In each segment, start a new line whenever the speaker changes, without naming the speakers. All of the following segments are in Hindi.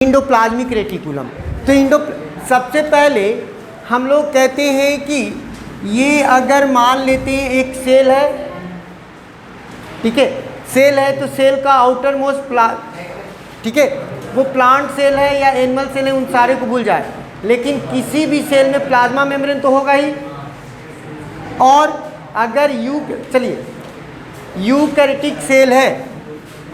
Endoplasmic reticulum. तो सबसे पहले हम लोग कहते हैं कि ये अगर मान लेते हैं एक सेल है, ठीक है, सेल है तो सेल का आउटर मोस्ट ठीक है, वो प्लांट सेल है या एनिमल सेल है, उन सारे को भूल जाए, लेकिन किसी भी सेल में प्लाज्मा मेम्ब्रेन तो होगा ही। और अगर चलिए यूकैरियोटिक सेल है,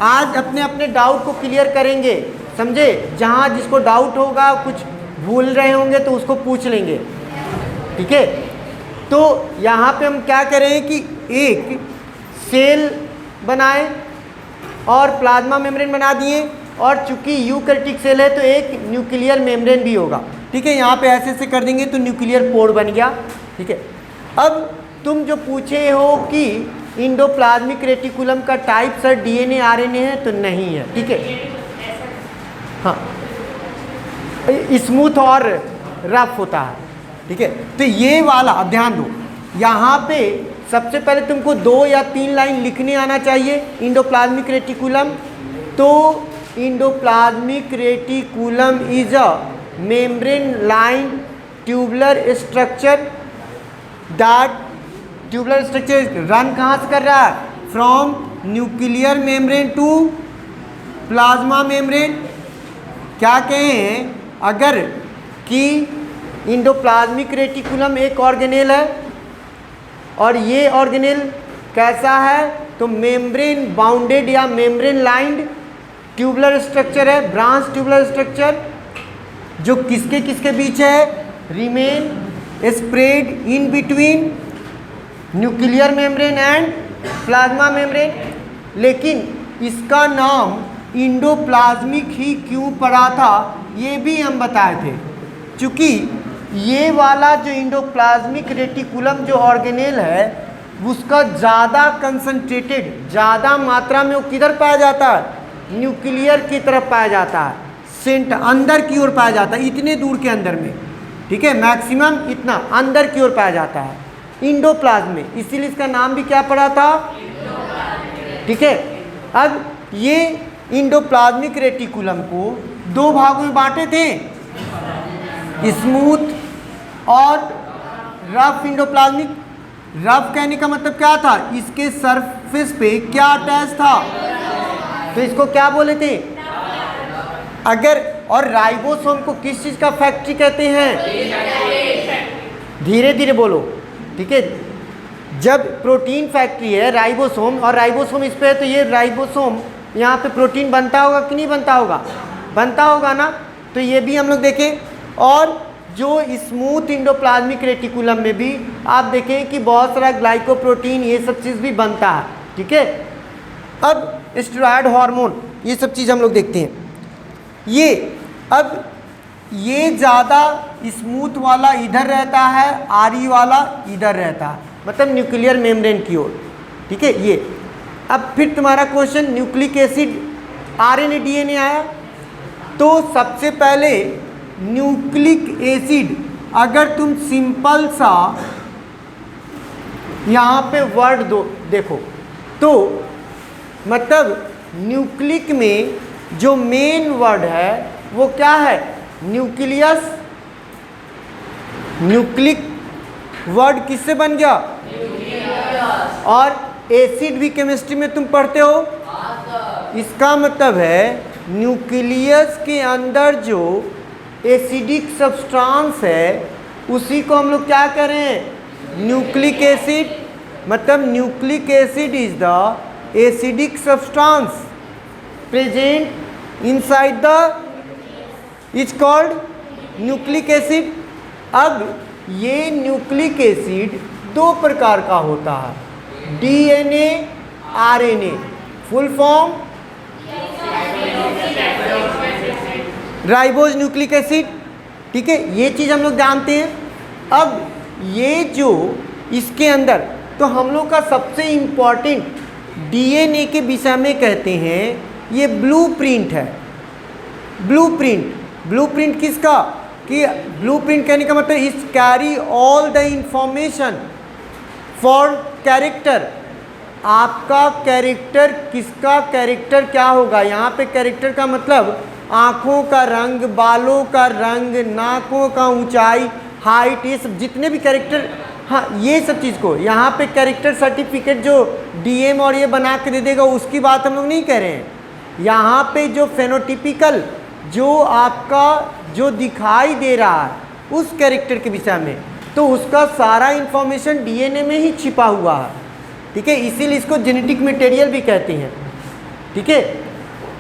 आज अपने अपने डाउट को क्लियर करेंगे, समझे। जहाँ जिसको डाउट होगा, कुछ भूल रहे होंगे तो उसको पूछ लेंगे, ठीक है। तो यहाँ पे हम क्या करें कि एक सेल बनाए और प्लाज्मा मेम्ब्रेन बना दिए, और चूंकि यूकैरियोटिक सेल है तो एक न्यूक्लियर मेम्ब्रेन भी होगा, ठीक है। यहाँ पे ऐसे ऐसे कर देंगे तो न्यूक्लियर पोर बन गया, ठीक है। अब तुम जो पूछे हो कि इंडोप्लाज्मिक रेटिकुलम का टाइप सर डीएनए आरएनए है, तो नहीं है, ठीक है। हाँ, स्मूथ और रफ होता है, ठीक है। तो ये वाला अब ध्यान दो, यहाँ पे सबसे पहले तुमको 2 या 3 लाइन लिखने आना चाहिए इंडोप्लाज्मिक रेटिकुलम। तो endoplasmic reticulum is a membrane line tubular structure that tubular structure run कहाँ से कर रहा है, from nuclear membrane to plasma membrane. क्या कहें अगर कि इंडोप्लाज्मिक रेटिकुलम एक ऑर्गेनेल है, और ये ऑर्गेनेल कैसा है, तो मेम्ब्रेन बाउंडेड या मेम्ब्रेन लाइंड ट्यूबुलर स्ट्रक्चर है, ब्रांच ट्यूबुलर स्ट्रक्चर, जो किसके किसके बीच है, remain spread in between nuclear membrane and plasma membrane. लेकिन इसका नाम इंडोप्लाज्मिक ही क्यों पड़ा था, ये भी हम बताए थे। चूँकि ये वाला जो इंडोप्लाज्मिक रेटिकुलम जो ऑर्गेनेल है, उसका ज़्यादा कंसंट्रेटेड, ज़्यादा मात्रा में वो किधर पाया जाता है, न्यूक्लियर की तरफ पाया जाता है, अंदर की ओर पाया जाता है, इतने दूर के अंदर में, ठीक है, मैक्सिमम इतना अंदर की ओर पाया जाता है इंडोप्लाज्म में, इसीलिए इसका नाम भी क्या पड़ा था, ठीक है। अब ये इंडोप्लाज्मिक रेटिकुलम को 2 भागों में बांटे थे, स्मूथ और रफ इंडोप्लाज्मिक। रफ कहने का मतलब क्या था, इसके सरफेस पे क्या अटैच था, तो इसको क्या बोले थे, अगर, और राइबोसोम को किस चीज़ का फैक्ट्री कहते हैं, धीरे धीरे बोलो, ठीक है। जब प्रोटीन फैक्ट्री है राइबोसोम, और राइबोसोम इस पे है, तो ये राइबोसोम यहाँ पे प्रोटीन बनता होगा कि नहीं बनता होगा, बनता होगा ना। तो ये भी हम लोग देखें। और जो स्मूथ इंडोप्लाज्मिक रेटिकुलम में भी आप देखें कि बहुत सारा ग्लाइकोप्रोटीन, ये सब चीज़ भी बनता है, ठीक है। अब स्टेरॉयड हार्मोन, ये सब चीज़ हम लोग देखते हैं। अब ये ज़्यादा स्मूथ वाला इधर रहता है, आरी वाला इधर रहता है, मतलब न्यूक्लियर मेम्ब्रेन की ओर, ठीक है। ये अब फिर तुम्हारा question, nucleic acid RNA DNA आया, तो सबसे पहले न्यूक्लिक एसिड, अगर तुम सिंपल सा यहाँ पे वर्ड देखो, तो मतलब न्यूक्लिक में जो मेन वर्ड है वो क्या है, न्यूक्लियस। न्यूक्लिक वर्ड किससे बन गया, और एसिड भी केमिस्ट्री में तुम पढ़ते हो, इसका मतलब है न्यूक्लियस के अंदर जो एसिडिक सब्सटेंस है उसी को हम लोग क्या करें, न्यूक्लिक एसिड। मतलब nucleic acid is the acidic substance present inside the is called nucleic acid. अब ये न्यूक्लिक एसिड 2 प्रकार का होता है, DNA RNA, full form ribose nucleic acid, ठीक है, ये चीज़ हम लोग जानते हैं। अब ये जो इसके अंदर, तो हम लोग का सबसे इम्पॉर्टेंट डीएनए के विषय में कहते हैं, ये ब्लूप्रिंट है। ब्लूप्रिंट किसका, कि ब्लूप्रिंट कहने का मतलब is carry all the information for character. आपका कैरेक्टर, किसका कैरेक्टर क्या होगा, यहाँ पे कैरेक्टर का मतलब आँखों का रंग, बालों का रंग, नाकों का ऊंचाई, हाइट, ये सब जितने भी कैरेक्टर, हाँ ये सब चीज़ को यहाँ पे कैरेक्टर सर्टिफिकेट जो डीएम और ये बना के दे देगा उसकी बात हम लोग नहीं कर रहे हैं। यहाँ पे जो फेनोटिपिकल जो आपका जो दिखाई दे रहा है उस कैरेक्टर के विषय में, तो उसका सारा इंफॉर्मेशन डीएनए में ही छिपा हुआ है, ठीक है, इसीलिए इसको जेनेटिक मटेरियल भी कहते हैं, ठीक है।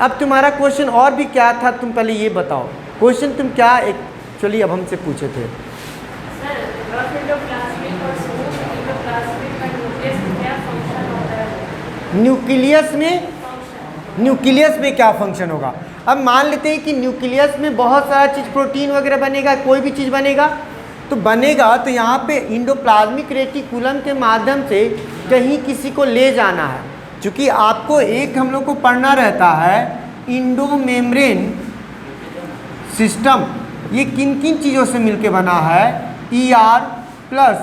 अब तुम्हारा क्वेश्चन और भी क्या था, तुम पहले ये बताओ क्वेश्चन तुम क्या एक्चुअली अब हमसे पूछे थे। न्यूक्लियस में क्या फंक्शन होगा। अब मान लेते हैं कि न्यूक्लियस में बहुत सारा चीज़, प्रोटीन वगैरह बनेगा, कोई भी चीज़ बनेगा तो यहाँ पे इंडोप्लाज्मिक रेटिकुलम के माध्यम से कहीं किसी को ले जाना है। क्योंकि आपको एक हम लोग को पढ़ना रहता है इंडो मेम्ब्रेन सिस्टम, ये किन किन चीज़ों से मिलके बना है, ER प्लस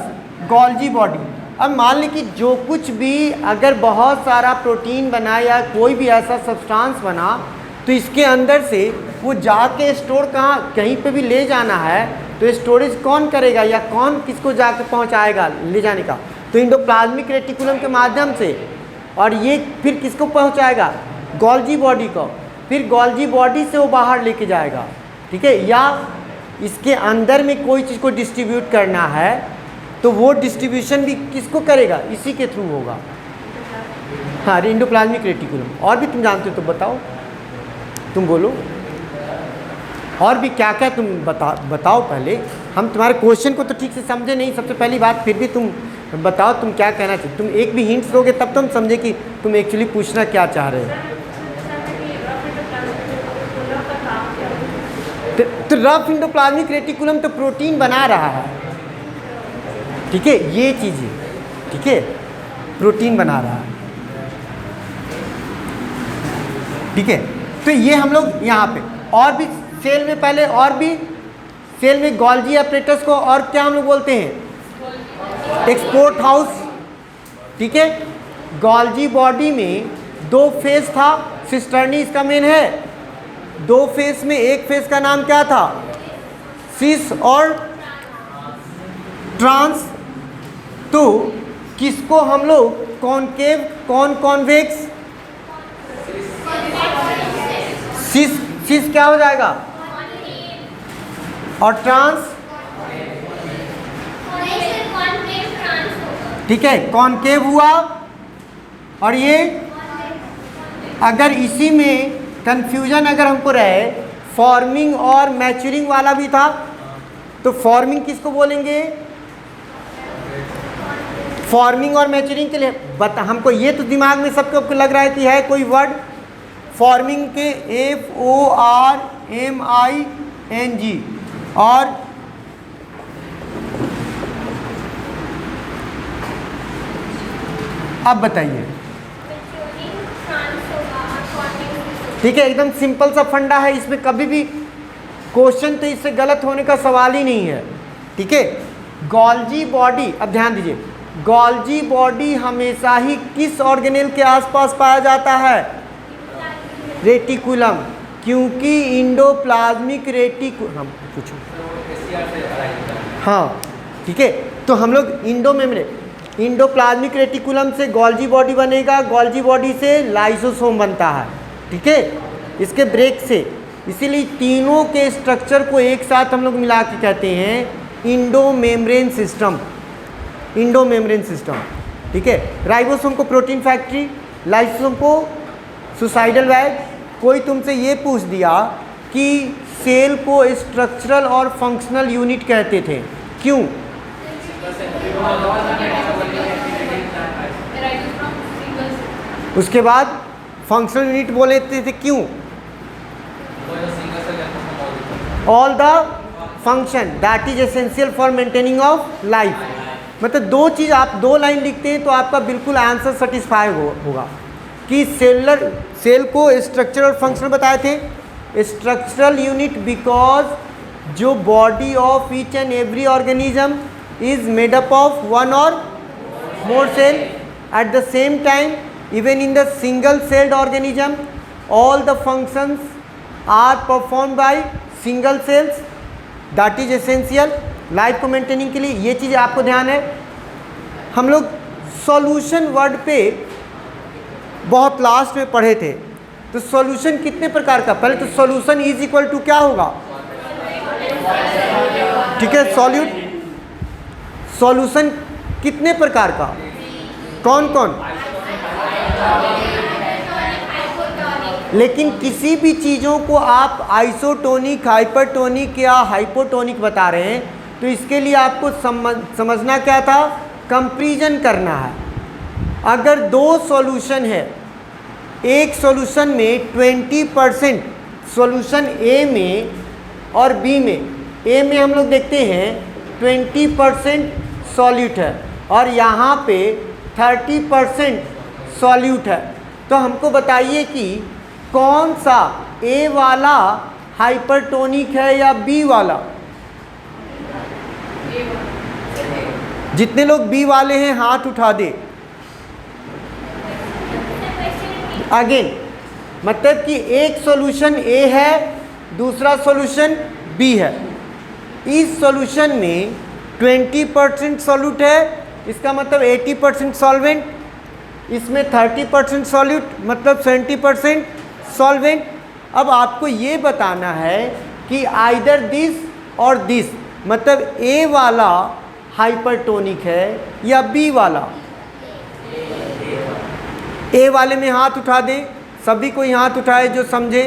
गोल्जी बॉडी। अब मान ली कि जो कुछ भी अगर बहुत सारा प्रोटीन बना या कोई भी ऐसा सब्सटेंस बना तो इसके अंदर से वो जाके स्टोर कहाँ, कहीं पे भी ले जाना है तो स्टोरेज कौन करेगा या कौन किसको जाके पहुँचाएगा ले जाने का, तो इंडोप्लाज्मिक रेटिकुलम के माध्यम से। और ये फिर किसको पहुँचाएगा, गोल्जी बॉडी को, फिर गोल्जी बॉडी से वो बाहर लेके जाएगा, ठीक है। या इसके अंदर में कोई चीज़ को डिस्ट्रीब्यूट करना है तो वो डिस्ट्रीब्यूशन भी किसको करेगा, इसी के थ्रू होगा, हाँ इंडोप्लाज्मिक रेटिकुलम। और भी तुम जानते हो तो बताओ, तुम बोलो और भी क्या क्या तुम बताओ पहले, हम तुम्हारे क्वेश्चन को तो ठीक से समझे नहीं सबसे पहली बात, फिर भी तुम बताओ तुम क्या कहना चाहते, तुम एक भी हिंट्स दोगे तब तुम समझे कि तुम एक्चुअली पूछना क्या चाह रहे हो। तो रफ इंडोप्लाज्मिक रेटिकुलम तो प्रोटीन बना रहा है, ठीक है, ये चीज़ें, ठीक है, प्रोटीन बना रहा है, ठीक है। तो ये हम लोग यहाँ पे और भी सेल में पहले और भी सेल में गोल्जी apparatus को और क्या हम लोग बोलते हैं, एक्सपोर्ट हाउस, ठीक है। गोल्जी बॉडी में 2 फेस था, सिस्टर्नी इसका मेन है, 2 फेस में एक फेस का नाम क्या था, सिस और ट्रांस। तो किसको हम लोग कॉनकेव कॉन्वेक्स, सिस क्या हो जाएगा और ट्रांस, ठीक है, कॉनकेव हुआ। और ये अगर इसी में कंफ्यूजन अगर हमको रहे, फॉर्मिंग और मैच्योरिंग वाला भी था, तो फॉर्मिंग किसको बोलेंगे, फॉर्मिंग और मैच्योरिंग के लिए हमको ये तो दिमाग में सबको लग रहा है कि है कोई वर्ड, फॉर्मिंग के FORMING और अब बताइए, ठीक है, एकदम सिंपल सा फंडा है, इसमें कभी भी क्वेश्चन तो इससे गलत होने का सवाल ही नहीं है, ठीक है। गोल्जी बॉडी, अब ध्यान दीजिए, गोल्जी बॉडी हमेशा ही किस ऑर्गेनेल के आसपास पाया जाता है, रेटिकुलम, क्योंकि इंडोप्लाज्मिक रेटिकुलम, पूछो, हाँ ठीक है। तो हम लोग इंडोप्लाज्मिक रेटिकुलम से गोल्जी बॉडी बनेगा, गोल्जी बॉडी से लाइसोसोम बनता है, ठीक है, इसके ब्रेक से। इसीलिए तीनों के स्ट्रक्चर को एक साथ हम लोग मिला के कहते हैं Indo membrane system, Indo membrane system, ठीक है। राइबोसोम को प्रोटीन फैक्ट्री, लाइसोसोम को सुसाइडल वैग। कोई तुमसे ये पूछ दिया कि सेल को स्ट्रक्चरल और फंक्शनल यूनिट कहते थे, क्यों, उसके बाद फंक्शनल यूनिट बोले थे, क्यों, all the function that is essential for maintaining of life. मतलब 2 चीज़ आप 2 लाइन लिखते हैं तो आपका बिल्कुल आंसर सेटिस्फाई होगा कि सेल को स्ट्रक्चरल और फंक्शनल बताए थे। स्ट्रक्चरल यूनिट बिकॉज जो body of each and every organism is made up of 1 or more cell at the same time even in the single celled organism all the functions are perform by single cells, that is essential life को मेंटेनिंग के लिए। ये चीज़ आपको ध्यान है। हम लोग सॉल्यूशन वर्ड पे बहुत लास्ट में पढ़े थे। तो सॉल्यूशन कितने प्रकार का, पहले तो सॉल्यूशन इज इक्वल टू क्या होगा, ठीक है, सॉल्यूशन कितने प्रकार का, कौन कौन, लेकिन किसी भी चीज़ों को आप आइसोटोनिक, हाइपरटोनिक या हाइपोटोनिक बता रहे हैं तो इसके लिए आपको समझना क्या था, कंपैरिजन करना है। अगर दो सॉल्यूशन है, एक सॉल्यूशन में 20% सॉल्यूशन ए में और बी में, ए में हम लोग देखते हैं 20% सॉल्यूट है और यहाँ पे 30% सॉल्यूट है, तो हमको बताइए कि कौन सा ए वाला हाइपरटोनिक है या बी वाला। जितने लोग बी वाले हैं हाथ उठा दे। अगेन मतलब कि एक सॉल्यूशन ए है, दूसरा सॉल्यूशन बी है। इस सॉल्यूशन में 20% सॉल्यूट है, इसका मतलब 80% सॉल्वेंट, इसमें 30% सॉल्यूट मतलब 70% सॉल्वेंट। अब आपको ये बताना है कि आइदर दिस और दिस, मतलब ए वाला हाइपरटोनिक है या बी वाला। ए वाले में हाथ उठा दें, सभी कोई हाथ उठाए जो समझे।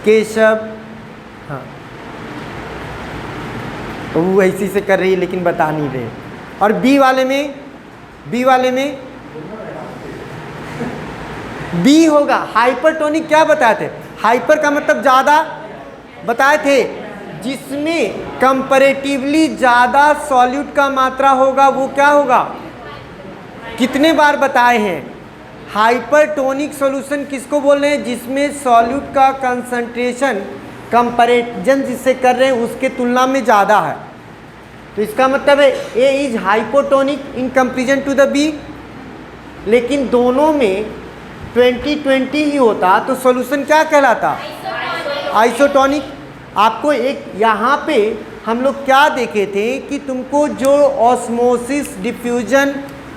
केशव, हाँ वो ऐसी से कर रही है लेकिन बता नहीं रहे। और बी वाले में, बी वाले में बी होगा हाइपरटोनिक। क्या बताए थे, हाइपर का मतलब ज़्यादा बताए थे, जिसमें कंपैरेटिवली ज़्यादा सॉल्यूट का मात्रा होगा वो क्या होगा, कितने बार बताए हैं। हाइपरटोनिक सॉल्यूशन किसको बोल रहे हैं, जिसमें सॉल्यूट का कंसंट्रेशन कंपैरिजन जिससे कर रहे हैं उसके तुलना में ज़्यादा है। तो इसका मतलब है A is hypotonic in comparison to the B, लेकिन दोनों में 20-20 ही होता तो सॉल्यूशन क्या कहलाता, आइसोटोनिक। आपको एक यहाँ पे हम लोग क्या देखे थे कि तुमको जो ऑस्मोसिस, डिफ्यूजन,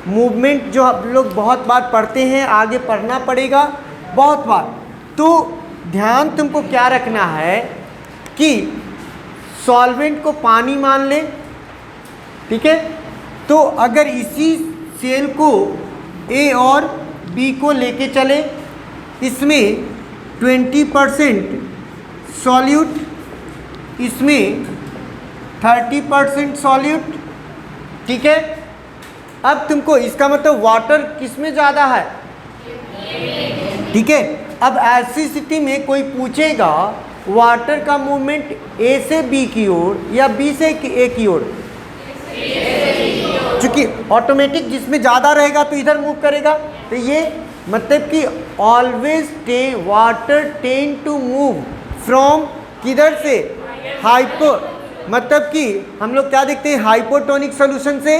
मूवमेंट जो हम लोग बहुत बार पढ़ते हैं, आगे पढ़ना पड़ेगा बहुत बार। तो ध्यान तुमको क्या रखना है कि सॉल्वेंट को पानी मान ले, ठीक है। तो अगर इसी सेल को ए और बी को लेके चले, इसमें 20% सॉल्यूट, इसमें 30% सॉल्यूट, ठीक है। अब तुमको इसका मतलब वाटर किस में ज़्यादा है, ठीक है। अब ऐसी स्थिति में कोई पूछेगा वाटर का मूवमेंट ए से बी की ओर या बी से ए की ओर, चूँकि ऑटोमेटिक जिसमें ज़्यादा रहेगा तो इधर मूव करेगा। तो ये मतलब कि always water tend to move from किधर से, हाइपो, मतलब कि हम लोग क्या देखते हैं हाइपोटोनिक सॉल्यूशन से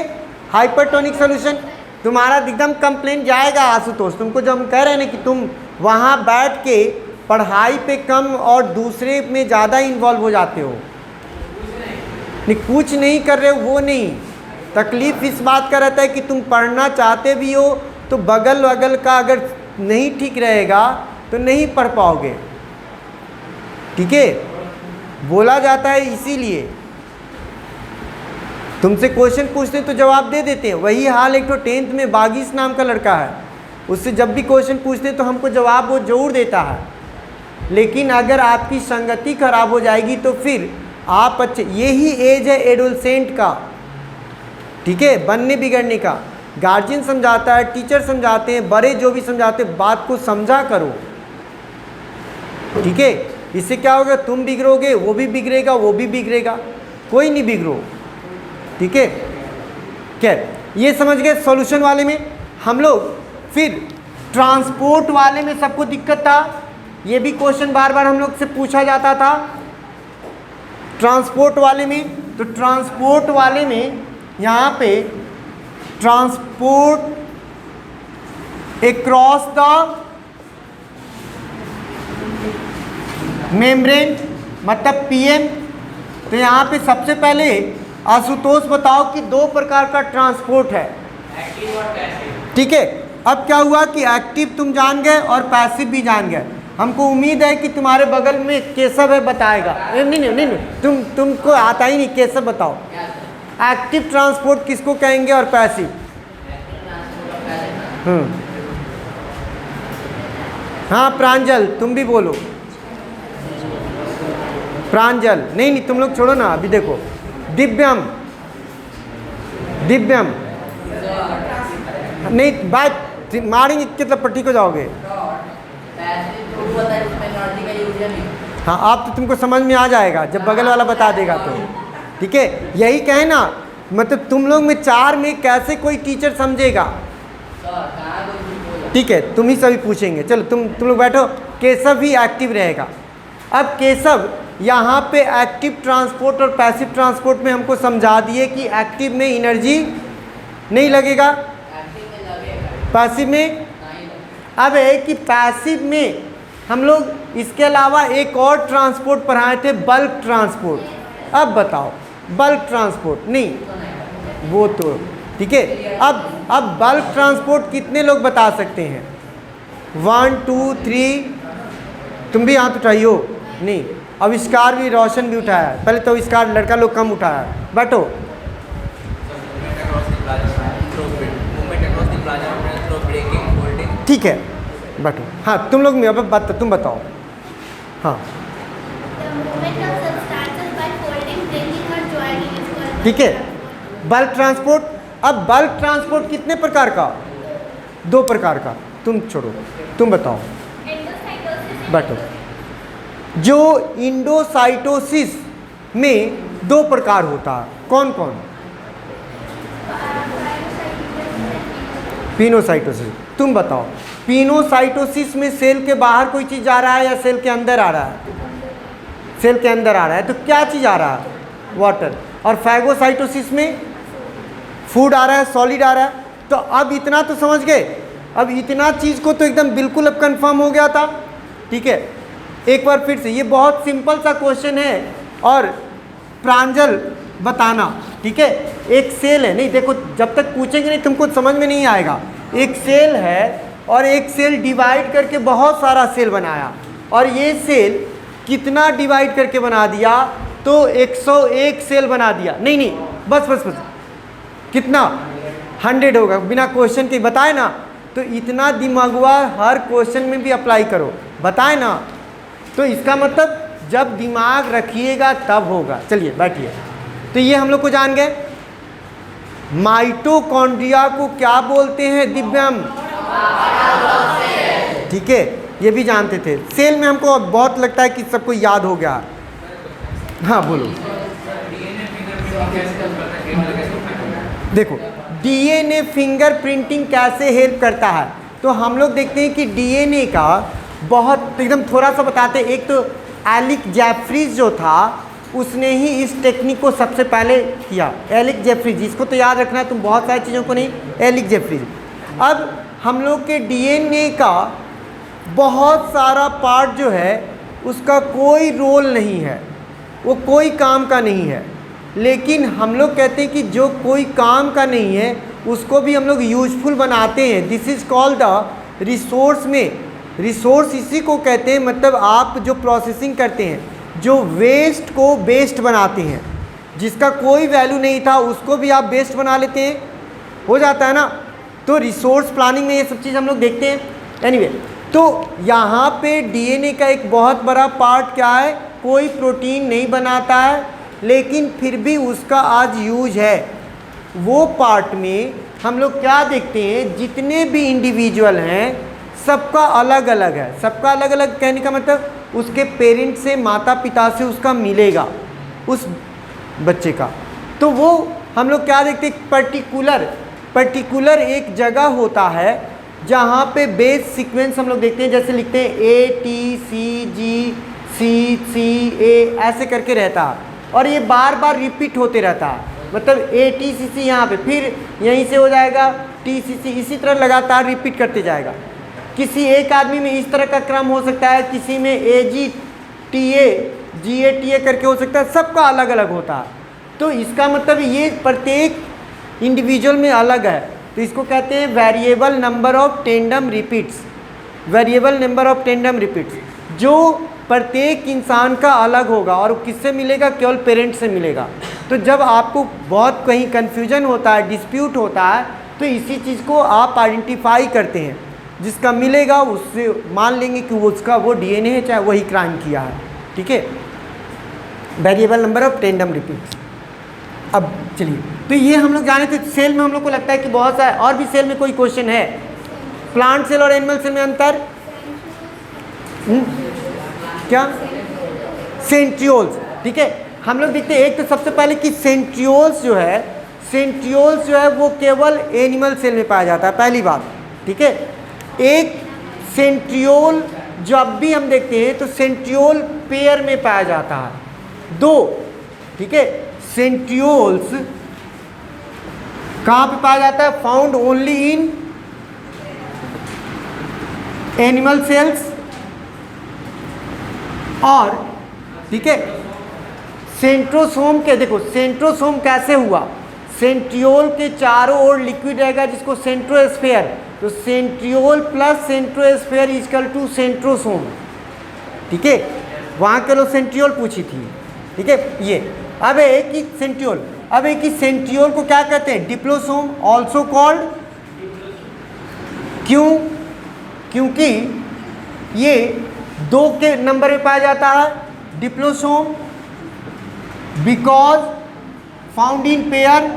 हाइपरटोनिक सॉल्यूशन। तुम्हारा एकदम कंप्लेंट जाएगा आशुतोष, तुमको जो हम कह रहे हैं ना कि तुम वहाँ बैठ के पढ़ाई पे कम और दूसरे में ज़्यादा इन्वॉल्व हो जाते हो, नहीं कुछ नहीं कर रहे हो वो नहीं। तकलीफ़ इस बात का रहता है कि तुम पढ़ना चाहते भी हो तो बगल वगल का अगर नहीं ठीक रहेगा तो नहीं पढ़ पाओगे, ठीक है। बोला जाता है इसीलिए तुमसे क्वेश्चन पूछते हैं तो जवाब दे देते हैं। वही हाल एक तो 10th में बागीस नाम का लड़का है, उससे जब भी क्वेश्चन पूछते हैं तो हमको जवाब वो जरूर देता है, लेकिन अगर आपकी संगति खराब हो जाएगी तो फिर आप अच्छे, यही एज है एडोलसेंट का, ठीक है, बनने बिगड़ने का। गार्जियन समझाता है, टीचर समझाते हैं, बड़े जो भी समझाते हैं, बात को समझा करो, ठीक है। इससे क्या होगा, तुम बिगड़ोगे, वो भी बिगड़ेगा, वो भी बिगड़ेगा, कोई नहीं बिगड़ो, ठीक है। क्या ये समझ गए सॉल्यूशन वाले में हम लोग। फिर ट्रांसपोर्ट वाले में सबको दिक्कत था, ये भी क्वेश्चन बार बार हम लोग से पूछा जाता था ट्रांसपोर्ट वाले में। तो ट्रांसपोर्ट वाले में यहाँ पे ट्रांसपोर्ट अक्रॉस द मेम्ब्रेन मतलब पीएम। तो यहाँ पे सबसे पहले आशुतोष बताओ कि दो प्रकार का ट्रांसपोर्ट है, ठीक है। अब क्या हुआ कि एक्टिव तुम जान गए और पैसिव भी जान गए। हमको उम्मीद है कि तुम्हारे बगल में केशव है, बताएगा। नहीं, तुमको आता ही नहीं, केशव बताओ एक्टिव ट्रांसपोर्ट किसको कहेंगे और पैसिव। हाँ प्रांजल तुम भी बोलो। प्रांजल नहीं तुम लोग छोड़ो ना, अभी देखो दिव्यम नहीं बात मारेंगे मतलब पट्टी को जाओगे। हाँ आप तो तुमको समझ में आ जाएगा जब बगल वाला बता देगा तो, ठीक है। यही कहे ना, मतलब तुम लोग में चार में कैसे कोई टीचर समझेगा, ठीक है। तुम ही सभी पूछेंगे, चलो तुम लोग बैठो। केशव ही एक्टिव रहेगा। अब केशव यहाँ पे एक्टिव ट्रांसपोर्ट और पैसिव ट्रांसपोर्ट में हमको समझा दिए कि एक्टिव में एनर्जी नहीं लगेगा, पैसिव में। अब है कि पैसिव में हम लोग इसके अलावा एक और ट्रांसपोर्ट पढ़ाए थे, बल्क ट्रांसपोर्ट। अब बताओ बल्क ट्रांसपोर्ट नहीं वो तो ठीक है। अब बल्क ट्रांसपोर्ट कितने लोग बता सकते हैं? 1 2 3 तुम भी हाथ उठाई हो? नहीं, आविष्कार भी, रोशन भी उठाया है। पहले तो आविष्कार लड़का लोग कम उठाया है। बैठो। ठीक है बैठो। हाँ तुम लोग में अब तुम बताओ। हाँ ठीक है बल्क ट्रांसपोर्ट। अब बल्क ट्रांसपोर्ट कितने प्रकार का? 2 प्रकार का। तुम छोड़ो, तुम बताओ। बैठो। जो इंडोसाइटोसिस में 2 प्रकार होता है, कौन कौन? पिनोसाइटोसिस। तुम बताओ पिनोसाइटोसिस में सेल के बाहर कोई चीज़ आ रहा है या सेल के अंदर आ रहा है? सेल के अंदर आ रहा है, तो क्या चीज़ आ रहा है? वाटर। और फैगोसाइटोसिस में फूड आ रहा है, सॉलिड आ रहा है। तो अब इतना तो समझ गए। अब इतना चीज़ को तो एकदम बिल्कुल अब कंफर्म हो गया था, ठीक है। एक बार फिर से, ये बहुत सिंपल सा क्वेश्चन है और प्रांजल बताना, ठीक है। एक सेल है, नहीं देखो जब तक पूछेंगे नहीं तुमको समझ में नहीं आएगा। एक सेल है और एक सेल डिवाइड करके बहुत सारा सेल बनाया, और ये सेल कितना डिवाइड करके बना दिया? तो 101 सेल बना दिया। नहीं बस कितना? 100 होगा, बिना क्वेश्चन के बताए ना। तो इतना दिमागवा हर क्वेश्चन में भी अप्लाई करो, बताए ना। तो इसका मतलब जब दिमाग रखिएगा तब होगा। चलिए बैठिए। तो ये हम लोग को जान गए। माइटोकॉन्ड्रिया को क्या बोलते हैं दिव्यम? ठीक है, ये भी जानते थे। सेल में हमको बहुत लगता है कि सबको याद हो गया। हाँ बोलो। देखो डीएनए फिंगरप्रिंटिंग कैसे हेल्प करता है, तो हम लोग देखते हैं कि डीएनए का बहुत एकदम थोड़ा सा बताते हैं। एक तो एलिक जेफरीज जो था उसने ही इस टेक्निक को सबसे पहले किया। एलिक जेफरीज, इसको तो याद रखना है तुम, बहुत सारी चीज़ों को नहीं। Alec Jeffreys. अब हम लोग के डीएनए का बहुत सारा पार्ट जो है उसका कोई रोल नहीं है, वो कोई काम का नहीं है। लेकिन हम लोग कहते हैं कि जो कोई काम का नहीं है उसको भी हम लोग यूजफुल बनाते हैं। This is called the resource. में रिसोर्स इसी को कहते हैं, मतलब आप जो प्रोसेसिंग करते हैं, जो वेस्ट को बेस्ट बनाते हैं, जिसका कोई वैल्यू नहीं था उसको भी आप बेस्ट बना लेते हैं, हो जाता है ना। तो रिसोर्स प्लानिंग में ये सब चीज़ हम लोग देखते हैं। एनीवे, तो यहाँ पे डीएनए का एक बहुत बड़ा पार्ट क्या है? कोई प्रोटीन नहीं बनाता है, लेकिन फिर भी उसका आज यूज है। वो पार्ट में हम लोग क्या देखते हैं, जितने भी इंडिविजुअल हैं सबका अलग अलग है। सबका अलग अलग कहने का मतलब उसके पेरेंट से, माता पिता से उसका मिलेगा उस बच्चे का। तो वो हम लोग क्या देखते हैं, पर्टिकुलर एक जगह होता है जहाँ पे बेस सीक्वेंस हम लोग देखते हैं। जैसे लिखते हैं ATCGCCA ऐसे करके रहता है, और ये बार बार रिपीट होते रहता है। मतलब ATCC यहाँ पे, फिर यहीं से हो जाएगा TCC, इसी तरह लगातार रिपीट करते जाएगा। किसी एक आदमी में इस तरह का क्रम हो सकता है, किसी में GATA करके हो सकता है, सबका अलग अलग होता है। तो इसका मतलब ये प्रत्येक इंडिविजुअल में अलग है, तो इसको कहते हैं variable number of tandem repeats. Variable number of tandem repeats जो प्रत्येक इंसान का अलग होगा, और किससे मिलेगा? केवल पेरेंट से मिलेगा। तो जब आपको बहुत कहीं कन्फ्यूजन होता है, डिस्प्यूट होता है, तो इसी चीज़ को आप आइडेंटिफाई करते हैं। जिसका मिलेगा उससे मान लेंगे कि उसका वो DNA है, चाहे वही क्राइम किया है। ठीक है, variable number of tandem repeats. अब चलिए, तो ये हम लोग जाने थे। सेल में हम लोग को लगता है कि बहुत सारे और भी सेल में कोई क्वेश्चन है? प्लांट सेल और एनिमल सेल में अंतर क्या? सेंट्रियोल्स। ठीक है, हम लोग देखते हैं एक तो सबसे पहले कि सेंट्रियोल्स जो है वो केवल एनिमल सेल में पाया जाता है, पहली बात। ठीक है, एक सेंट्रियोल जब भी हम देखते हैं तो सेंट्रियोल पेयर में पाया जाता है, दो। ठीक है, सेंट्रियोल्स कहाँ पे पाया जाता है? Found only in animal cells. और ठीक है, सेंट्रोसोम के देखो, सेंट्रोसोम कैसे हुआ? सेंट्रियोल के चारों ओर लिक्विड रहेगा जिसको सेंट्रोस्फेयर, तो centriole plus centrosphere equal to centrosome. ठीक है, वहाँ के लोग सेंट्रियोल पूछी थी। ठीक है, ये अब एक ही सेंट्रियोल, अब एक ही सेंट्रियोल को क्या कहते हैं? डिप्लोसोम, ऑल्सो कॉल्ड। क्यों? क्योंकि ये 2 के नंबर में पाया जाता है, डिप्लोसोम, बिकॉज फाउंड इन पेयर।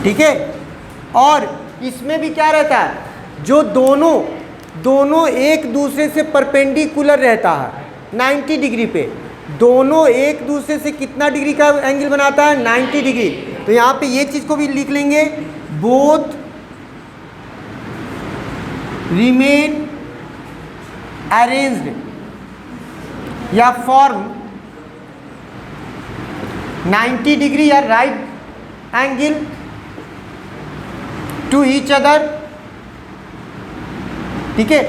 ठीक है, और इसमें भी क्या रहता है? जो दोनों एक दूसरे से परपेंडिकुलर रहता है 90 डिग्री पे। दोनों एक दूसरे से कितना डिग्री का एंगल बनाता है? 90 डिग्री। तो यहाँ पे ये चीज़ को भी लिख लेंगे, बोथ रिमेन अरेंज्ड या फॉर्म 90 डिग्री या right angle to each other. ठीक है,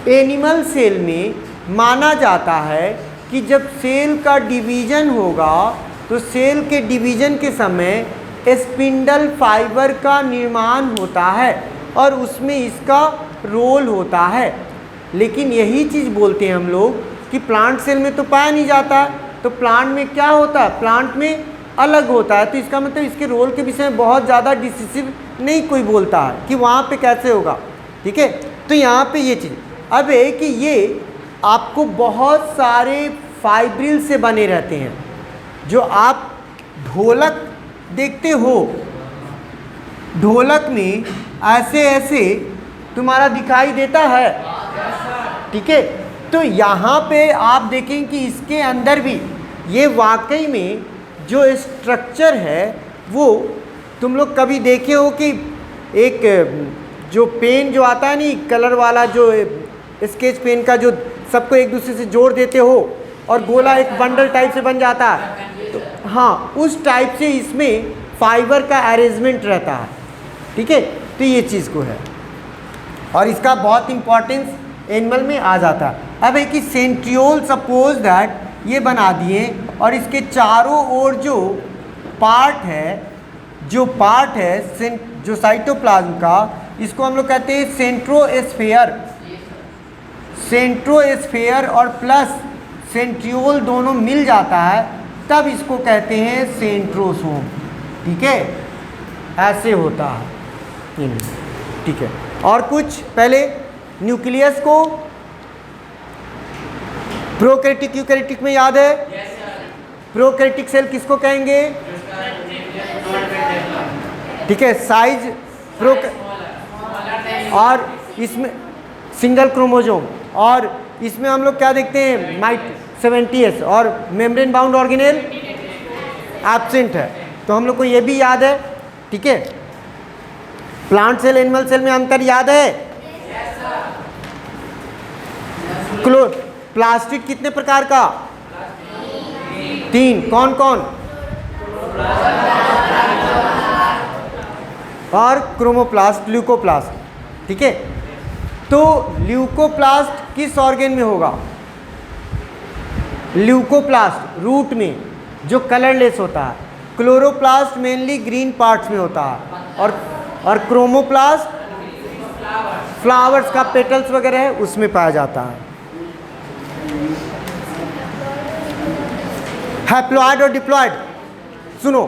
एनिमल सेल में माना जाता है कि जब सेल का डिवीजन होगा तो सेल के डिवीजन के समय स्पिंडल फाइबर का निर्माण होता है और उसमें इसका रोल होता है। लेकिन यही चीज़ बोलते हैं हम लोग कि प्लांट सेल में तो पाया नहीं जाता, तो प्लांट में क्या होता है? प्लांट में अलग होता है। तो इसका मतलब इसके रोल के विषय में बहुत ज़्यादा डिसिसिव नहीं कोई बोलता है कि वहाँ पे कैसे होगा। ठीक है, तो यहाँ पे ये चीज़ अब है कि ये आपको बहुत सारे फाइब्रिल से बने रहते हैं। जो आप ढोलक देखते हो, ढोलक में ऐसे ऐसे तुम्हारा दिखाई देता है। ठीक है, तो यहाँ पे आप देखें कि इसके अंदर भी ये वाकई में जो स्ट्रक्चर है वो तुम लोग कभी देखे हो कि एक जो पेन जो आता है नहीं, कलर वाला जो स्केच पेन का, जो सबको एक दूसरे से जोड़ देते हो और गोला एक बंडल टाइप से बन जाता है, तो हाँ उस टाइप से इसमें फाइबर का अरेंजमेंट रहता है। ठीक है, तो ये चीज़ को है और इसका बहुत इंपॉर्टेंस एनिमल में आ जाता है। अब एक ही सेंट्रियोल सपोज दैट ये बना दिए और इसके चारों ओर जो पार्ट है जो साइटोप्लाज्म का, इसको हम लोग कहते हैं सेंट्रोस्फेयर। सेंट्रोस्फेयर और प्लस सेंट्रियोल दोनों मिल जाता है, तब इसको कहते हैं सेंट्रोसोम। ठीक है, ऐसे होता है। ठीक है, और कुछ पहले न्यूक्लियस को प्रोकैरियोटिक यूकैरियोटिक में याद है? प्रोकैरियोटिक सेल किसको कहेंगे? ठीक है, साइज और इसमें सिंगल क्रोमोसोम, और इसमें हम लोग क्या देखते हैं? 70s और मेम्ब्रेन बाउंड ऑर्गेनेल एब्सेंट है, तो हम लोग को ये भी याद है। ठीक है, प्लांट सेल एनिमल सेल में अंतर याद है? प्लास्टिक कितने प्रकार का? 3। कौन कौन? और क्रोमोप्लास्ट, ल्यूकोप्लास्ट। ठीक है, तो ल्यूकोप्लास्ट किस ऑर्गेन में होगा? ल्यूकोप्लास्ट रूट में जो कलरलेस होता है, क्लोरोप्लास्ट मेनली ग्रीन पार्ट्स में होता है, और क्रोमोप्लास्ट फ्लावर्स का पेटल्स वगैरह है उसमें पाया जाता है। हैप्लॉइड और डिप्लॉइड, सुनो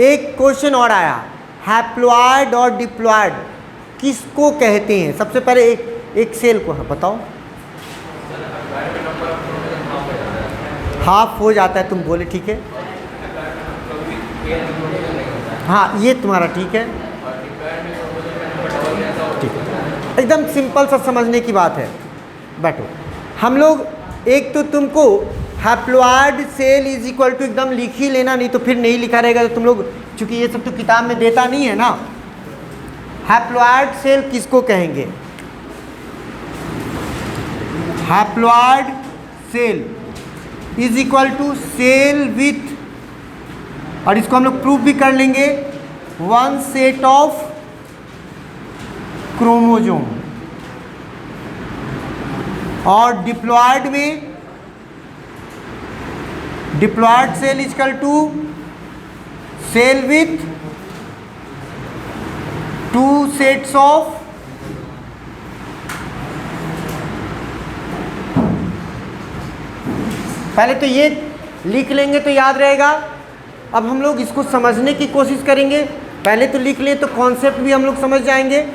एक क्वेश्चन और आया, हैप्लॉइड और डिप्लॉइड किसको कहते हैं? सबसे पहले एक सेल को बताओ। हाफ हो जाता है, तुम बोले ठीक है, हाँ ये तुम्हारा ठीक है, ठीक है, एकदम सिंपल सा समझने की बात है। बैठो, हम लोग एक तो तुमको haploid cell is equal to एकदम लिख ही लेना, नहीं तो फिर नहीं लिखा रहेगा तो तुम लोग, चूंकि ये सब तो किताब में देता नहीं है ना। हैप्लॉइड सेल किसको कहेंगे? Haploid cell is equal to cell with, और इसको हम लोग प्रूव भी कर लेंगे, वन सेट ऑफ क्रोमोसोम। और डिप्लॉइड में diploid cell is equal to cell with two sets of पहले तो ये लिख लेंगे तो याद रहेगा। अब हम लोग इसको समझने की कोशिश करेंगे। पहले तो लिख लें तो कॉन्सेप्ट भी हम लोग समझ जाएंगे।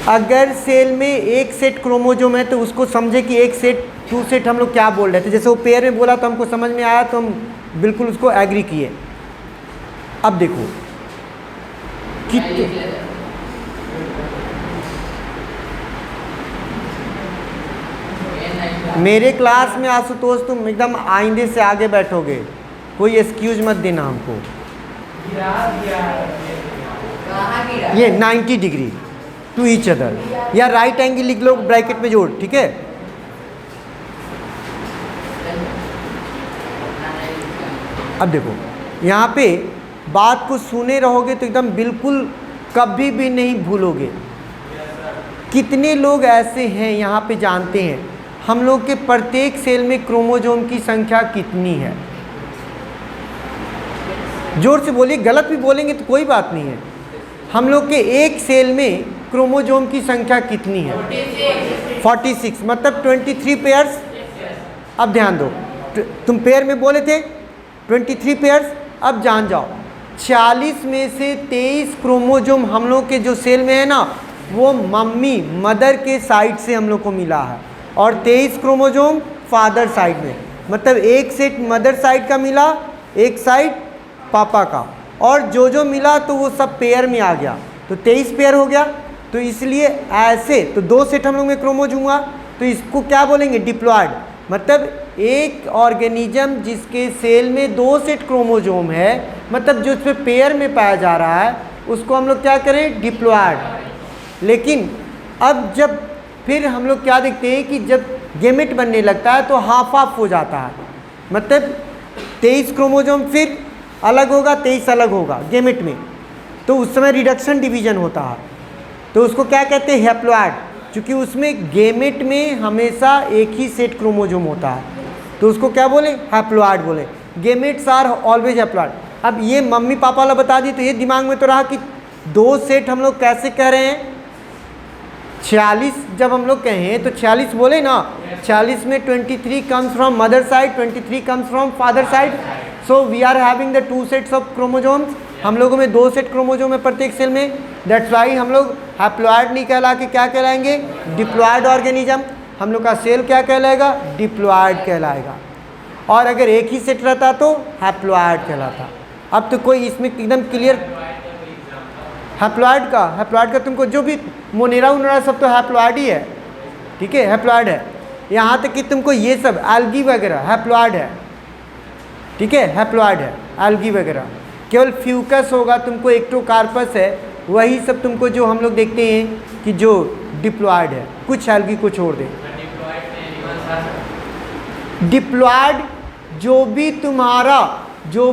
अगर सेल में एक सेट क्रोमोसोम है तो उसको समझे कि एक सेट टू सेट हम लोग क्या बोल रहे थे। जैसे वो पेयर में बोला तो हमको समझ में आया तो हम बिल्कुल उसको एग्री किए। अब देखो कितने मेरे क्लास में आशुतोष तुम एकदम आईने से आगे बैठोगे, कोई एक्सक्यूज मत देना हमको। ये 90 डिग्री टू ईच अदर, या राइट एंगल लिख लो ब्रैकेट में जोड़, ठीक है। अब देखो यहाँ पे बात को सुने रहोगे तो एकदम बिल्कुल कभी भी नहीं भूलोगे। कितने लोग ऐसे हैं यहाँ पे जानते हैं हम लोग के प्रत्येक सेल में क्रोमोसोम की संख्या कितनी है? जोर से बोलिए, गलत भी बोलेंगे तो कोई बात नहीं है। हम लोग के एक सेल में क्रोमोसोम की संख्या कितनी है? 46, मतलब 23 पेयर्स। अब ध्यान दो, तुम पेयर में बोले थे 23 पेयर्स, अब जान जाओ 40 में से 23 क्रोमोसोम हम लोग के जो सेल में है ना, वो मदर के साइड से हम लोग को मिला है, और 23 क्रोमोसोम फादर साइड में। मतलब एक सेट मदर साइड का मिला, एक साइड पापा का, और जो मिला तो वो सब पेयर में आ गया, तो 23 पेयर हो गया। तो इसलिए ऐसे तो 2 सेट हम लोग में क्रोमोसोम हुआ, तो इसको क्या बोलेंगे? डिप्लॉइड। मतलब एक ऑर्गेनिज्म जिसके सेल में 2 सेट क्रोमोसोम है, मतलब जो इसमें पेयर में पाया जा रहा है, उसको हम लोग क्या करें? डिप्लॉइड। लेकिन अब जब फिर हम लोग क्या देखते हैं कि जब गेमेट बनने लगता है तो हाफ हाफ हो जाता है। मतलब 23 क्रोमोसोम फिर अलग होगा, 23 अलग होगा गेमेट में, तो उस समय रिडक्शन डिवीजन होता है, तो उसको क्या कहते हैं? हैप्लॉइड। क्योंकि उसमें गेमेट में हमेशा एक ही सेट क्रोमोसोम होता है, तो उसको क्या बोले? हैप्लॉइड बोले। Gametes are always haploid. अब ये मम्मी पापा वाला बता दी तो ये दिमाग में तो रहा कि 2 सेट हम लोग कैसे कह रहे हैं? 46 जब हम लोग कहें तो 46 बोले ना, 46 में 23 comes from mother side, 23 comes from father side. So we are having the 2 sets of chromosomes. हम लोगों में 2 सेट क्रोमोसोम है प्रत्येक सेल में। दैट्स वाई हम लोग हैप्लॉइड नहीं कहला के क्या कहलाएंगे? Diploid organism. हम लोग का सेल क्या कहलाएगा? डिप्लॉइड कहलाएगा। और अगर एक ही सेट रहता तो हैप्लॉइड कहलाता। अब तो कोई इसमें एकदम क्लियर हैप्लॉइड का तुमको जो भी मोनेरा उनेरा सब तो हैप्लॉइड ही है, ठीक है, हैप्लॉइड है। यहाँ तक कि तुमको ये सब एल्गी वगैरह हैप्लॉइड है, ठीक है, हैप्लॉइड है एल्गी वगैरह। केवल फ्यूकस होगा तुमको, एक्टोकार्पस है, वही सब तुमको जो हम लोग देखते हैं कि जो डिप्लॉइड है, कुछ एल्गी को छोड़ दें। डिप्लॉइड जो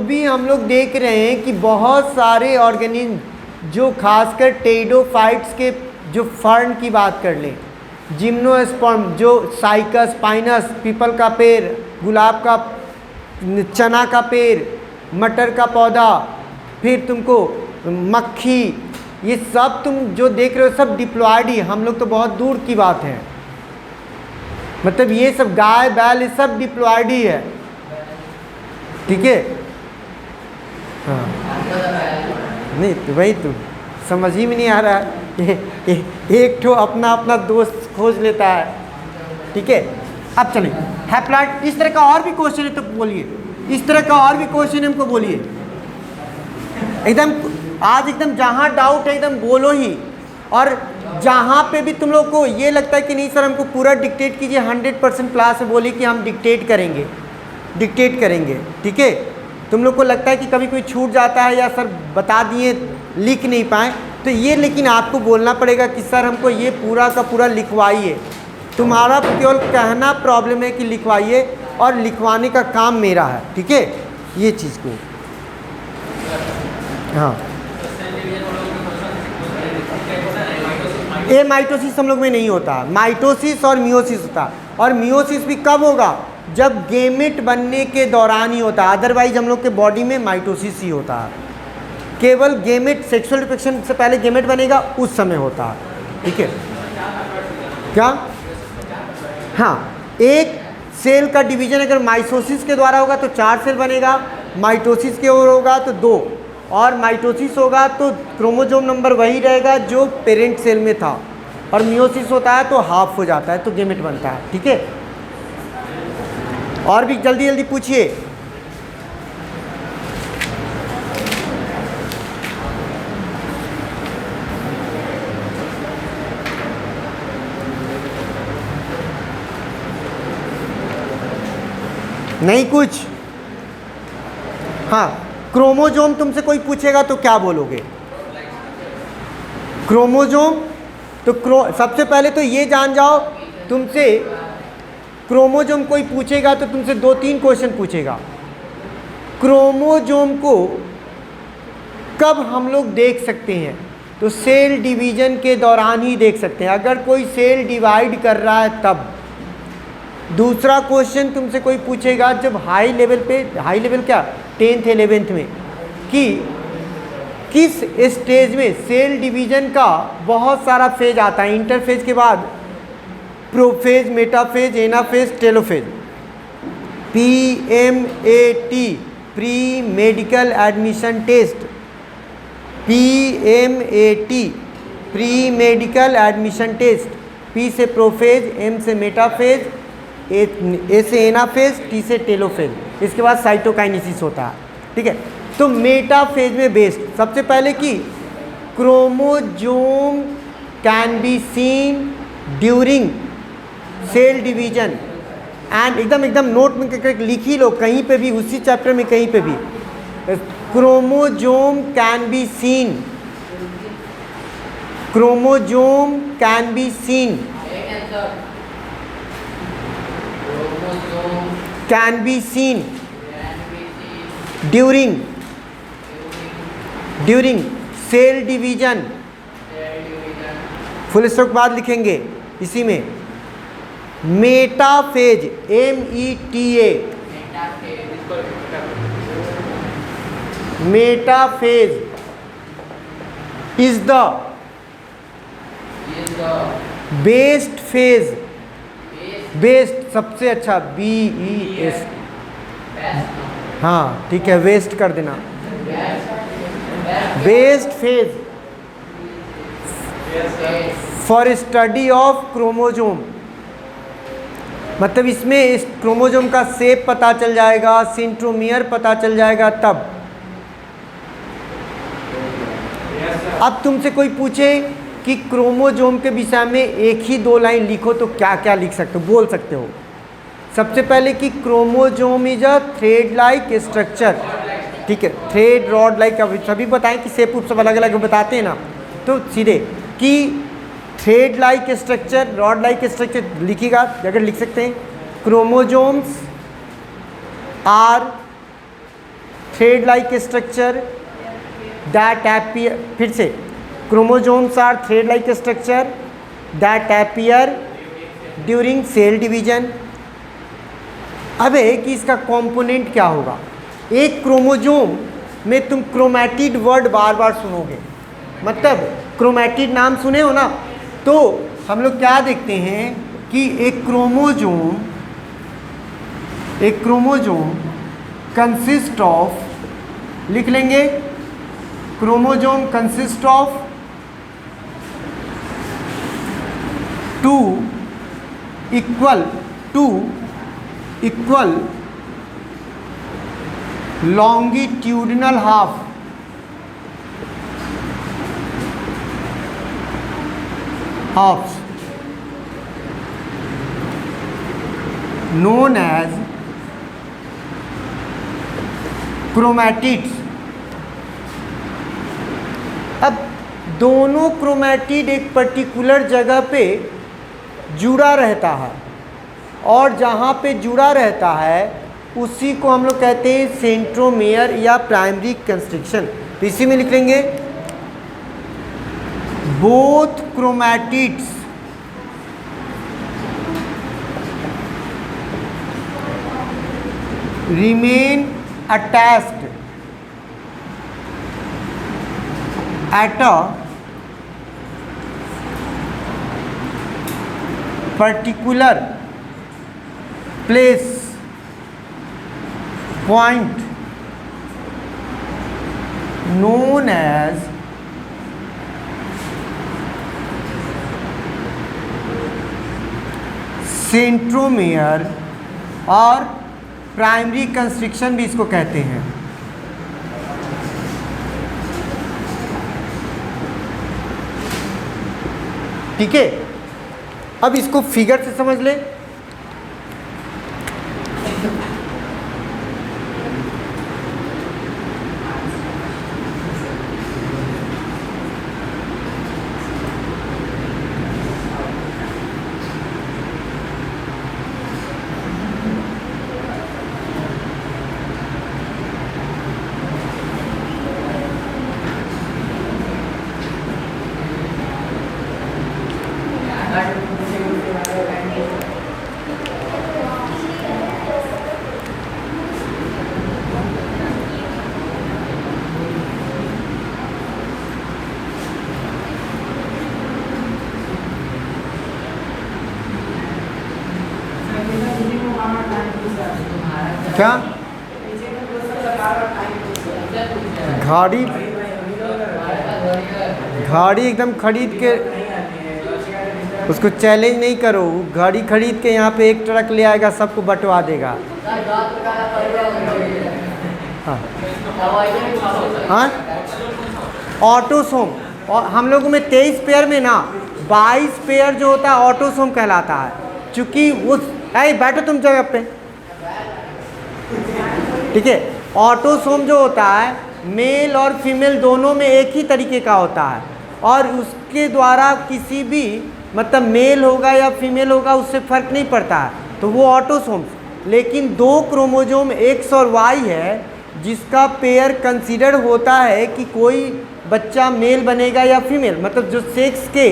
भी हम लोग देख रहे हैं कि बहुत सारे ऑर्गेनिज्म जो खासकर टेरिडोफाइट्स के जो फर्न की बात कर लें, जिम्नोस्पर्म जो साइकस, पाइनस, पीपल का पेड़, गुलाब का, चना का पेड़, मटर का पौधा, फिर तुमको मक्खी, ये सब तुम जो देख रहे हो सब डिप्लॉयड ही। हम लोग तो बहुत दूर की बात है, मतलब ये सब गाय बैल ये सब डिप्लॉयड ही है, ठीक है। हाँ नहीं तो वही तो समझ ही में नहीं आ रहा है। एक ठो अपना अपना दोस्त खोज लेता है, ठीक है। अब चलिए हैप्लॉइड, इस तरह का और भी क्वेश्चन है तो बोलिए, इस तरह का और भी क्वेश्चन हमको बोलिए एकदम। आज एकदम जहाँ डाउट है एकदम बोलो ही, और जहाँ पे भी तुम लोग को ये लगता है कि नहीं सर हमको पूरा डिक्टेट कीजिए, 100% क्लास में बोलिए कि हम डिक्टेट करेंगे, डिक्टेट करेंगे, ठीक है। तुम लोग को लगता है कि कभी कोई छूट जाता है या सर बता दिए लिख नहीं पाए, तो ये लेकिन आपको बोलना पड़ेगा कि सर हमको ये पूरा का पूरा लिखवाइए। तुम्हारा केवल कहना प्रॉब्लम है कि लिखवाइए, और लिखवाने का काम मेरा है, ठीक है, ये चीज़ को। हाँ ये माइटोसिस हम लोग में नहीं होता, माइटोसिस और मियोसिस होता, और मियोसिस भी कब होगा, जब गेमेट बनने के दौरान ही होता है, अदरवाइज हम लोग के बॉडी में माइटोसिस ही होता है। केवल गेमेट, सेक्सुअल रिप्रोडक्शन से पहले गेमेट बनेगा उस समय होता है, ठीक है। क्या? हाँ, एक सेल का डिवीजन अगर माइटोसिस के द्वारा होगा तो 4 सेल बनेगा, माइटोसिस के ओर होगा तो 2, और माइटोसिस होगा तो क्रोमोसोम नंबर वही रहेगा जो पेरेंट सेल में था, और मियोसिस होता है तो हाफ हो जाता है तो गेमेट बनता है, ठीक है। और भी जल्दी जल्दी पूछिए। नहीं कुछ? हाँ, क्रोमोसोम तुमसे कोई पूछेगा तो क्या बोलोगे? क्रोमोसोम तो सबसे पहले तो ये जान जाओ, तुमसे क्रोमोसोम कोई पूछेगा तो तुमसे 2-3 क्वेश्चन पूछेगा। क्रोमोसोम को कब हम लोग देख सकते हैं? तो सेल डिवीजन के दौरान ही देख सकते हैं, अगर कोई सेल डिवाइड कर रहा है तब। दूसरा क्वेश्चन तुमसे कोई पूछेगा जब हाई लेवल पे, हाई लेवल क्या 10th 11th में, कि किस स्टेज में सेल डिवीजन का बहुत सारा फेज आता है, इंटरफेज के बाद prophase, metaphase, anaphase, telophase. PMAT pre medical admission test, PMAT pre medical admission test. P से प्रोफेज, M से मेटाफेज, A से एनाफेज, T से टेलोफेज, इसके बाद साइटोकाइनेसिस होता है, ठीक है। तो मेटाफेज में बेस्ड सबसे पहले कि chromosome can be seen during cell division and, एकदम नोट में लिख ही लो कहीं पे भी, उसी चैप्टर में कहीं पे भी, chromosome can be seen, chromosome can be seen, can be seen during cell division, full stop बाद लिखेंगे इसी में। Metaphase, META, metaphase is the best phase, best सबसे अच्छा, BEST, हाँ ठीक है, वेस्ट कर देना, best phase for study of chromosome. मतलब इसमें इस क्रोमोसोम का शेप पता चल जाएगा, सेंट्रोमियर पता चल जाएगा तब। अब तुमसे कोई पूछे कि क्रोमोसोम के विषय में 1 ही 2 लाइन लिखो तो क्या क्या लिख सकते हो, बोल सकते हो? सबसे पहले कि chromosome is a thread like structure, ठीक है, थ्रेड रॉड लाइक, अभी सभी बताएं कि शेप उप सब अलग अलग बताते हैं ना, तो सीधे कि thread like structure, rod like structure लिखिएगा अगर लिख सकते हैं। Chromosomes are thread like structure that appear, फिर से chromosomes are thread like structure that appear during cell division. अब है कि इसका कंपोनेंट क्या होगा। एक क्रोमोजोम में तुम क्रोमैटिड वर्ड बार बार सुनोगे, मतलब क्रोमैटिड नाम सुने हो ना। तो हम लोग क्या देखते हैं कि एक क्रोमोजोम कंसिस्ट ऑफ, लिख लेंगे, chromosome consist of 2 equal longitudinal halves known as chromatids। अब दोनों क्रोमैटिड एक पर्टिकुलर जगह पे जुड़ा रहता है, और जहाँ पे जुड़ा रहता है उसी को हम लोग कहते हैं सेंट्रोमेयर या प्राइमरी कंस्ट्रिक्शन। तो इसी में लिख लेंगे both chromatids remain attached at a particular place point known as centromere, और प्राइमरी कंस्ट्रिक्शन भी इसको कहते हैं। ठीक है, अब इसको फिगर से समझ ले। क्या गाड़ी एकदम खरीद के उसको चैलेंज नहीं करो। गाड़ी खरीद के यहाँ पे एक ट्रक ले आएगा, सबको बंटवा देगा। हाँ, ऑटोसोम, और हम लोगों में 23 पेयर में ना 22 पेयर जो होता है ऑटोसोम कहलाता है। चूँकि उस बैठो तुम जगह पे, ठीक है। ऑटोसोम जो होता है मेल और फीमेल दोनों में एक ही तरीके का होता है, और उसके द्वारा किसी भी, मतलब मेल होगा या फीमेल होगा, उससे फ़र्क नहीं पड़ता है, तो वो ऑटोसोम्स। लेकिन 2 क्रोमोजोम X और Y है जिसका पेयर कंसीडर होता है कि कोई बच्चा मेल बनेगा या फीमेल, मतलब जो सेक्स के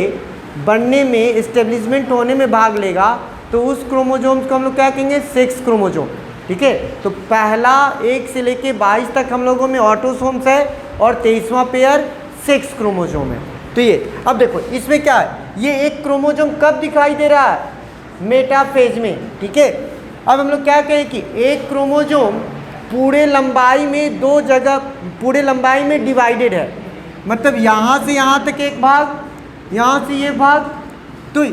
बनने में, इस्टेब्लिशमेंट होने में भाग लेगा, तो उस क्रोमोजोम्स को हम लोग क्या कहेंगे, सेक्स क्रोमोजोम। ठीक है, तो पहला 1 से लेके 22 तक हम लोगों में ऑटोसोम्स है, और 23वां पेयर सेक्स क्रोमोजोम है। तो ये अब देखो इसमें क्या है, ये एक क्रोमोजोम कब दिखाई दे रहा है, मेटाफेज में। ठीक है, अब हम लोग क्या कहें कि एक क्रोमोजोम पूरे लंबाई में 2 जगह, पूरे लंबाई में डिवाइडेड है, मतलब यहाँ से यहाँ तक एक भाग, यहाँ से ये भाग। तो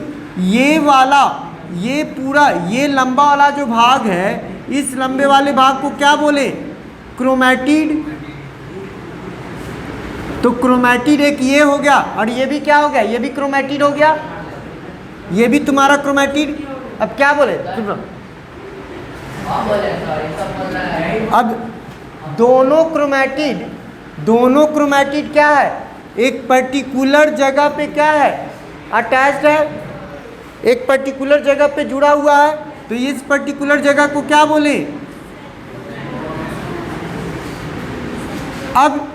ये वाला, ये पूरा, ये लंबा वाला जो भाग है, इस लंबे वाले भाग को क्या बोले, क्रोमैटिड। तो क्रोमैटिड एक ये हो गया, और ये भी क्या हो गया, ये भी क्रोमैटिड हो गया, ये भी तुम्हारा क्रोमैटिड। अब क्या बोले, अब दोनों क्रोमैटिड क्या है, एक पर्टिकुलर जगह पे क्या है, अटैच्ड है, एक पर्टिकुलर जगह पे जुड़ा हुआ है। तो इस पर्टिकुलर जगह को क्या बोले, अब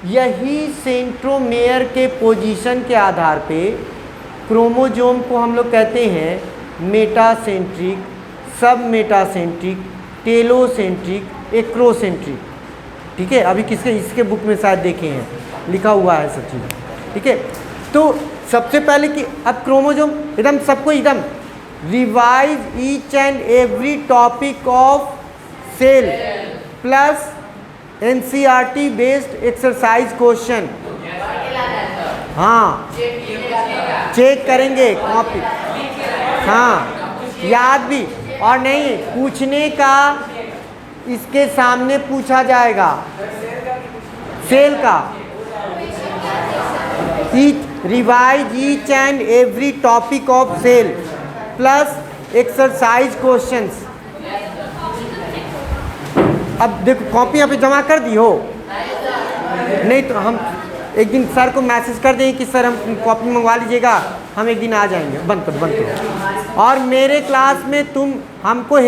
यही सेंट्रोमेयर के पोजीशन के आधार पे क्रोमोजोम को हम लोग कहते हैं मेटासेंट्रिक, सब मेटासेंट्रिक, टेलोसेंट्रिक, एक्रोसेंट्रिक। ठीक है, अभी किसके इसके बुक में शायद देखे हैं, लिखा हुआ है सब चीज़। ठीक है, तो सबसे पहले कि अब क्रोमोसोम एकदम सबको एकदम revise each and every topic of cell plus NCERT based exercise question. हाँ, चेक करेंगे कॉपी, हाँ याद भी, और नहीं पूछने का इसके सामने पूछा जाएगा सेल का। Revise each and every topic of cell plus exercise questions. अब देखो कॉपी यहाँ पे जमा कर दी हो, नहीं तो हम एक दिन सर को मैसेज कर देंगे कि सर हम कॉपी मंगवा लीजिएगा, हम एक दिन आ जाएंगे। बंद करो। और मेरे क्लास में तुम हमको